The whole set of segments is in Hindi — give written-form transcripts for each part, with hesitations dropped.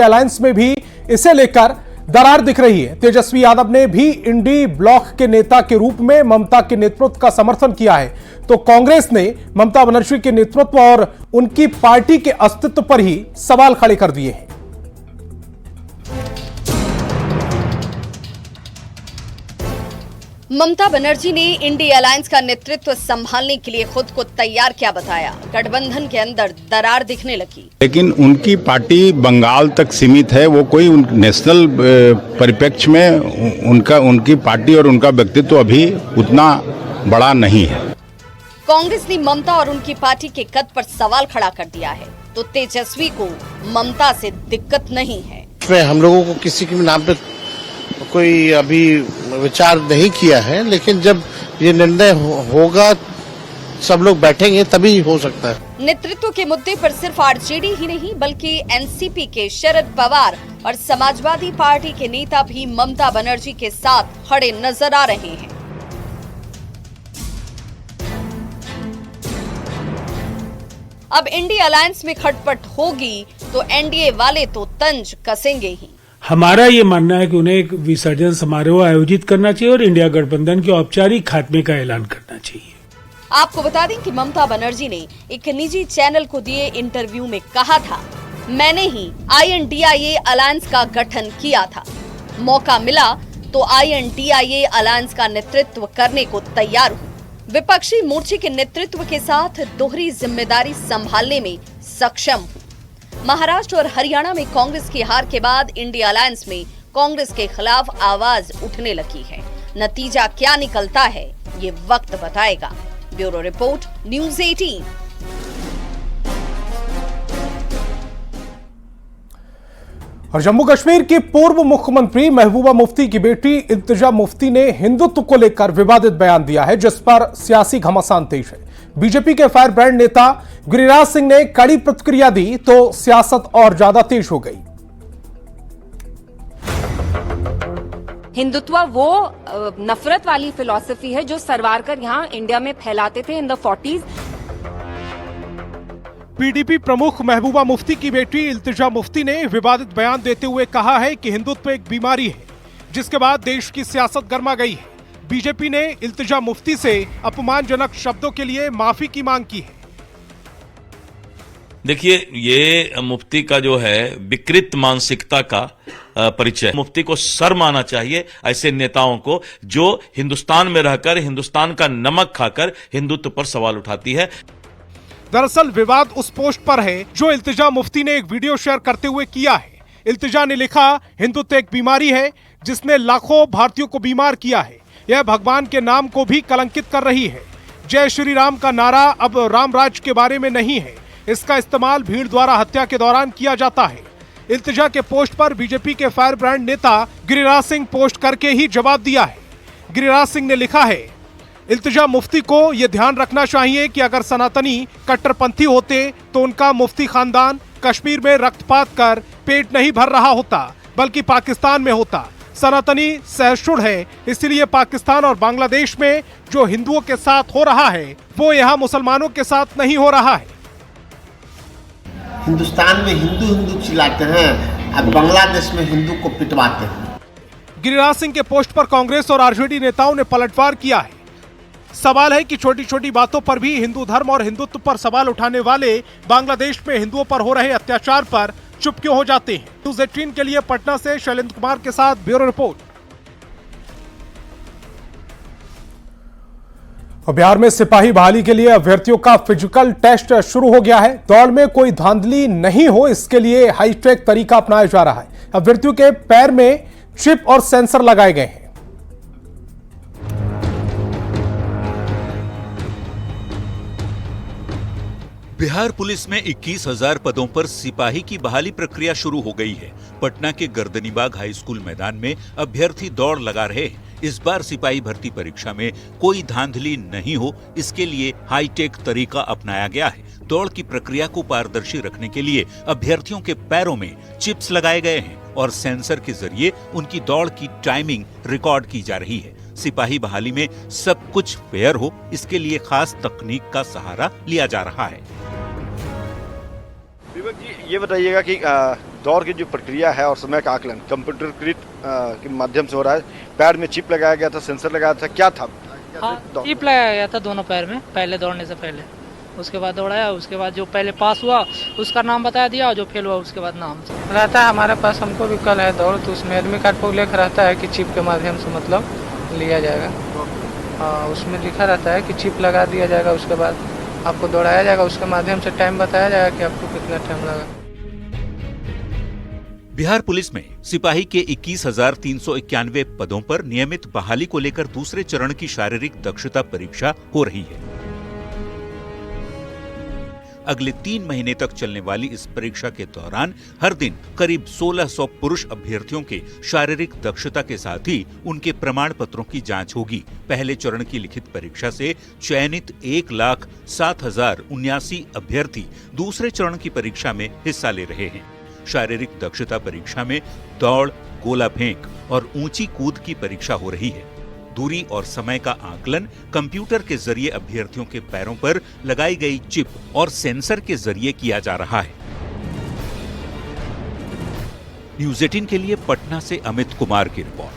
अलायंस में भी इसे लेकर दरार दिख रही है। तेजस्वी यादव ने भी इंडी ब्लॉक के नेता के रूप में ममता के नेतृत्व का समर्थन किया है, तो कांग्रेस ने ममता बनर्जी के नेतृत्व और उनकी पार्टी के अस्तित्व पर ही सवाल खड़े कर दिए हैं। ममता बनर्जी ने इंडी अलायंस का नेतृत्व संभालने के लिए खुद को तैयार क्या बताया। गठबंधन के अंदर दरार दिखने लगी, लेकिन उनकी पार्टी बंगाल तक सीमित है। वो कोई नेशनल परिप्रेक्ष्य में उनकी पार्टी और उनका व्यक्तित्व अभी उतना बड़ा नहीं है। कांग्रेस ने ममता और उनकी पार्टी के कद पर सवाल खड़ा कर दिया है, तो तेजस्वी को ममता से दिक्कत नहीं है। हम लोगों को किसी के नाम पे कोई अभी विचार नहीं किया है, लेकिन जब ये निर्णय होगा, सब लोग बैठेंगे तभी हो सकता है। नेतृत्व के मुद्दे पर सिर्फ आरजेडी ही नहीं बल्कि एनसीपी के शरद पवार और समाजवादी पार्टी के नेता भी ममता बनर्जी के साथ खड़े नजर आ रहे हैं। अब इंडी अलायंस में खटपट होगी तो एनडीए वाले तो तंज कसेंगे ही। हमारा ये मानना है कि उन्हें एक विसर्जन समारोह आयोजित करना चाहिए और इंडिया गठबंधन के औपचारिक खात्मे का ऐलान करना चाहिए। आपको बता दें कि ममता बनर्जी ने एक निजी चैनल को दिए इंटरव्यू में कहा था, मैंने ही INDIA अलायंस का गठन किया था, मौका मिला तो INDIA अलायंस का नेतृत्व करने को तैयार हूँ। विपक्षी मोर्चे के नेतृत्व के साथ दोहरी जिम्मेदारी संभालने में सक्षम हूँ। महाराष्ट्र और हरियाणा में कांग्रेस की हार के बाद इंडिया अलायंस में कांग्रेस के खिलाफ आवाज उठने लगी है। नतीजा क्या निकलता है ये वक्त बताएगा। Bureau report, news 18। और जम्मू कश्मीर की पूर्व मुख्यमंत्री महबूबा मुफ्ती की बेटी इल्तिजा मुफ्ती ने हिंदुत्व को लेकर विवादित बयान दिया है, जिस पर सियासी घमासान तेज है। बीजेपी के फायर ब्रांड नेता गिरिराज सिंह ने कड़ी प्रतिक्रिया दी तो सियासत और ज्यादा तेज हो गई। हिंदुत्व वो नफरत वाली फिलॉसफी है जो सरवारकर यहाँ इंडिया में फैलाते थे इन द 40s। पीडीपी प्रमुख महबूबा मुफ्ती की बेटी इल्तिजा मुफ्ती ने विवादित बयान देते हुए कहा है कि हिंदुत्व एक बीमारी है, जिसके बाद देश की सियासत गर्मा गई है। बीजेपी ने इल्तिजा मुफ्ती से अपमानजनक शब्दों के लिए माफी की मांग की है। देखिए, ये मुफ्ती का जो है विकृत मानसिकता का परिचय। मुफ्ती को शर्म आना चाहिए ऐसे नेताओं को जो हिंदुस्तान में रहकर हिंदुस्तान का नमक खाकर हिंदुत्व पर सवाल उठाती है। दरअसल विवाद उस पोस्ट पर है जो इल्तिजा मुफ्ती ने एक वीडियो शेयर करते हुए किया है। इल्तिजा ने लिखा, हिंदुत्व एक बीमारी है जिसने लाखों भारतीयों को बीमार किया है। यह भगवान के नाम को भी कलंकित कर रही है। जय श्री राम का नारा अब राम राज्य के बारे में नहीं है, इसका इस्तेमाल भीड़ द्वारा हत्या के दौरान किया जाता है। इल्तिजा के पोस्ट पर बीजेपी के फायर ब्रांड नेता गिरिराज सिंह पोस्ट करके ही जवाब दिया है। गिरिराज सिंह ने लिखा है, इल्तिजा मुफ्ती को यह ध्यान रखना चाहिए कि अगर सनातनी कट्टरपंथी होते तो उनका मुफ्ती खानदान कश्मीर में रक्तपात कर पेट नहीं भर रहा होता, बल्कि पाकिस्तान में होता। सनातनी सहिष्णु है, इसलिए पाकिस्तान और बांग्लादेश में जो हिंदुओं के साथ हो रहा है वो यहाँ मुसलमानों के साथ नहीं हो रहा है। हिंदुस्तान में हिंदू हिंदू चिल्लाते हैं, अब बांग्लादेश में हिंदू को पिटवाते हैं। गिरिराज सिंह के पोस्ट पर कांग्रेस और आरजेडी नेताओं ने पलटवार किया है। सवाल है कि छोटी छोटी बातों पर भी हिंदू धर्म और हिंदुत्व पर सवाल उठाने वाले बांग्लादेश में हिंदुओं पर हो रहे अत्याचार पर चुप क्यों हो जाते हैं। न्यूज़ 18 के लिए पटना से शैलेंद्र कुमार के साथ ब्यूरो रिपोर्ट। बिहार में सिपाही बहाली के लिए अभ्यर्थियों का फिजिकल टेस्ट शुरू हो गया है। दौड़ में कोई धांधली नहीं हो, इसके लिए हाईटेक तरीका अपनाया जा रहा है। अभ्यर्थियों के पैर में चिप और सेंसर लगाए गए हैं। बिहार पुलिस में 21,000 पदों पर सिपाही की बहाली प्रक्रिया शुरू हो गई है। पटना के गर्दनीबाग हाई स्कूल मैदान में अभ्यर्थी दौड़ लगा रहे हैं। इस बार सिपाही भर्ती परीक्षा में कोई धांधली नहीं हो, इसके लिए हाईटेक तरीका अपनाया गया है। दौड़ की प्रक्रिया को पारदर्शी रखने के लिए अभ्यर्थियों के पैरों में चिप्स लगाए गए हैं और सेंसर के जरिए उनकी दौड़ की टाइमिंग रिकॉर्ड की जा रही है। सिपाही बहाली में सब कुछ फेयर हो, इसके लिए खास तकनीक का सहारा लिया जा रहा है। दीपक जी, ये बताइएगा कि दौड़ की जो प्रक्रिया है और समय का आकलन कंप्यूटरीकृत के माध्यम से हो रहा है। पैर में चिप लगाया गया था, सेंसर लगाया था, क्या था? हाँ, चिप लगाया गया था दोनों पैर में, पहले दौड़ने से पहले। उसके बाद दौड़ाया, उसके बाद जो पहले पास हुआ उसका नाम बता दिया, और जो फेल हुआ उसके बाद नाम रहता है। हमारे पास हमको भी कल है दौड़, तो उसमें एडमिट कार्ड पर उल्लेख रहता है कि चिप के माध्यम से मतलब लिया जाएगा। हाँ, उसमें लिखा रहता है कि चिप लगा दिया जाएगा, उसके बाद आपको दौड़ाया जाएगा, उसके माध्यम से टाइम बताया जाएगा कि आपको कितना टाइम लगा। बिहार पुलिस में सिपाही के 21,391 पदों पर नियमित बहाली को लेकर दूसरे चरण की शारीरिक दक्षता परीक्षा हो रही है। अगले 3 महीने तक चलने वाली इस परीक्षा के दौरान हर दिन करीब 1600 पुरुष अभ्यर्थियों के शारीरिक दक्षता के साथ ही उनके प्रमाण पत्रों की जांच होगी। पहले चरण की लिखित परीक्षा से चयनित 1,07,079 अभ्यर्थी दूसरे चरण की परीक्षा में हिस्सा ले रहे हैं। शारीरिक दक्षता परीक्षा में दौड़, गोला फेंक और ऊंची कूद की परीक्षा हो रही है। दूरी और समय का आकलन कंप्यूटर के जरिए अभ्यर्थियों के पैरों पर लगाई गई चिप और सेंसर के जरिए किया जा रहा है। न्यूज़ 18 के लिए पटना से अमित कुमार की रिपोर्ट।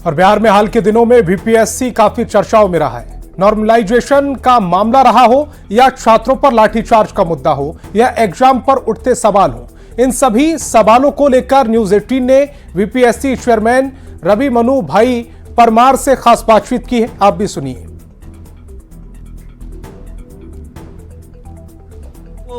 और बिहार में हाल के दिनों में बीपीएससी काफी चर्चाओं में रहा है। नॉर्मलाइजेशन का मामला रहा हो या छात्रों पर लाठीचार्ज का मुद्दा हो या एग्जाम पर उठते सवाल हो, इन सभी सवालों को लेकर न्यूज़ 18 ने बीपीएससी चेयरमैन रवि मनु भाई परमार से खास बातचीत की है। आप भी सुनिए।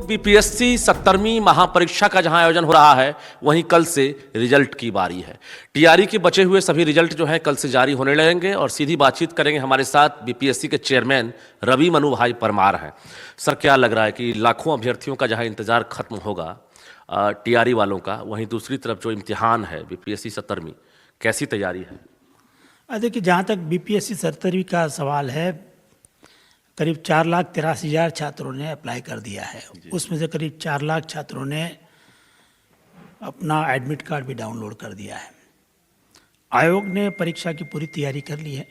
बीपीएससी 70वीं महापरीक्षा का जहां आयोजन हो रहा है, वहीं कल से रिजल्ट की बारी है। टीआरई के बचे हुए सभी रिजल्ट जो है कल से जारी होने लगेंगे और सीधी बातचीत करेंगे हमारे साथ बीपीएससी के चेयरमैन रवि मनु भाई परमार हैं। सर, क्या लग रहा है कि लाखों अभ्यर्थियों का जहां इंतजार खत्म होगा टीआरई वालों का, वहीं दूसरी तरफ जो इम्तिहान है बीपीएससी 70वीं, कैसी तैयारी है? देखिए, जहाँ तक बीपीएससी 70वीं का सवाल है, करीब 4,83,000 छात्रों ने अप्लाई कर दिया है। उसमें से करीब 4 लाख छात्रों ने अपना एडमिट कार्ड भी डाउनलोड कर दिया है। आयोग ने परीक्षा की पूरी तैयारी कर ली है।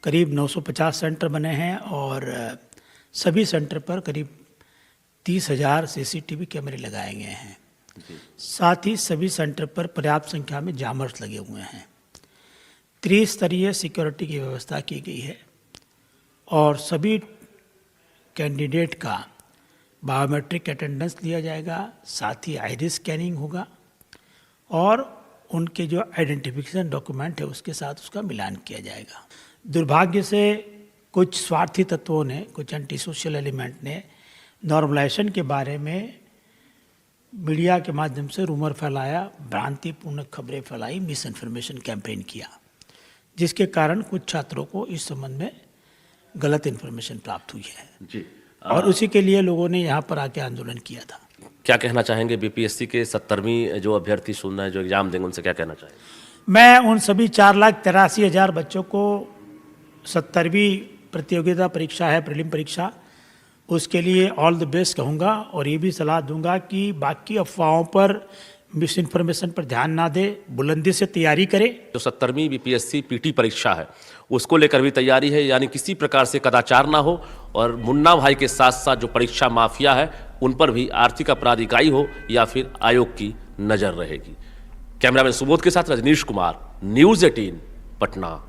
करीब 950 सेंटर बने हैं और सभी सेंटर पर करीब 30,000 सीसीटीवी कैमरे लगाए गए हैं। साथ ही सभी सेंटर पर पर्याप्त संख्या में जामर्स लगे हुए हैं। त्रिस्तरीय सिक्योरिटी की व्यवस्था की गई है और सभी कैंडिडेट का बायोमेट्रिक अटेंडेंस लिया जाएगा। साथ ही आइरिस स्कैनिंग होगा और उनके जो आइडेंटिफिकेशन डॉक्यूमेंट है उसके साथ उसका मिलान किया जाएगा। दुर्भाग्य से कुछ स्वार्थी तत्वों ने, कुछ एंटी सोशल एलिमेंट ने नॉर्मलाइजेशन के बारे में मीडिया के माध्यम से रूमर फैलाया, भ्रांतिपूर्ण खबरें फैलाई, मिस इन्फॉर्मेशन कैंपेन किया, जिसके कारण कुछ छात्रों को इस संबंध में गलत इन्फॉर्मेशन प्राप्त हुई है जी। और उसी के लिए लोगों ने यहाँ पर आके आंदोलन किया था। क्या कहना चाहेंगे बीपीएससी के 70वीं जो अभ्यर्थी सुन रहे हैं, जो एग्जाम देंगे, उनसे क्या कहना चाहेंगे? मैं उन सभी 4,83,000 बच्चों को 70वीं प्रतियोगिता परीक्षा है, प्रीलिम परीक्षा, उसके लिए ऑल द बेस्ट कहूँगा और ये भी सलाह दूंगा कि बाकी अफवाहों पर, मिस इन्फॉर्मेशन पर ध्यान ना दे, बुलंदी से तैयारी करे। जो 70वीं बीपीएससी पीटी परीक्षा है उसको लेकर भी तैयारी है, यानी किसी प्रकार से कदाचार ना हो और मुन्ना भाई के साथ साथ जो परीक्षा माफिया है उन पर भी आर्थिक अपराध इकाई हो या फिर आयोग की नजर रहेगी। कैमरामैन सुबोध के साथ रजनीश कुमार, न्यूज़ 18 पटना।